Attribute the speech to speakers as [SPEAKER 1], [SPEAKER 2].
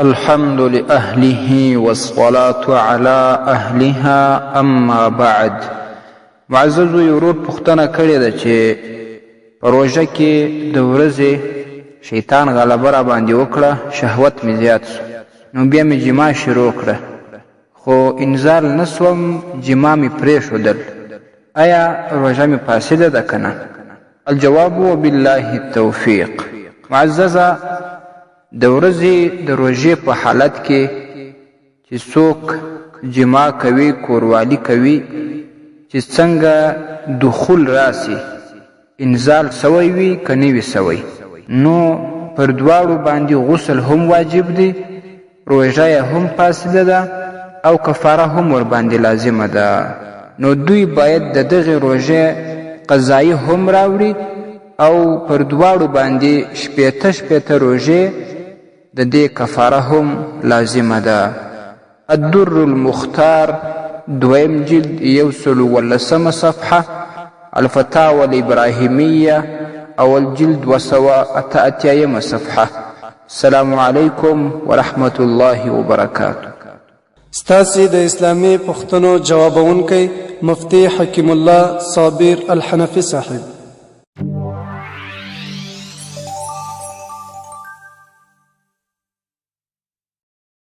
[SPEAKER 1] الحمد لأهله والصلاة على أهلها أما بعد. معززو یورور پختنه کړې ده چې په روژه کې د ورځې شیطان غلبه را باندې وکړه، شهوت مې زیات سو، نو بیا مې جما شروع کړه، خو انزال نسوم، جما مې پرېښودل. آیا روژه مې فاسده ده که نه؟ الجواب وبالله التوفیق. معززه، د ورځې د روژې په حالت کې چې څوک جما کوي، کوروالی کوي، چې څنګه دخول راسي، انزال سوی وي که نه وي سوی، نو پر دواړو باندې غسل هم واجب دی، روژه یې هم فاسده ده او کفاره هم ور باندې لازمه ده. نو دوی باید د دغې روژې قضایی هم راوړي او پر دواړو باندې شپېته روژې د دې کفاره هم لازمه ده. الدر المختار، دویم جلد، 118 صفحه، الفتاوى الإبراهيمية اول جلد 288 صفحه. السلام علیکم ورحمة الله وبرکاته.
[SPEAKER 2] ستاسې د اسلامي پوښتنو جوابونکی مفتی حکیم الله صابر الحنفي صاحب.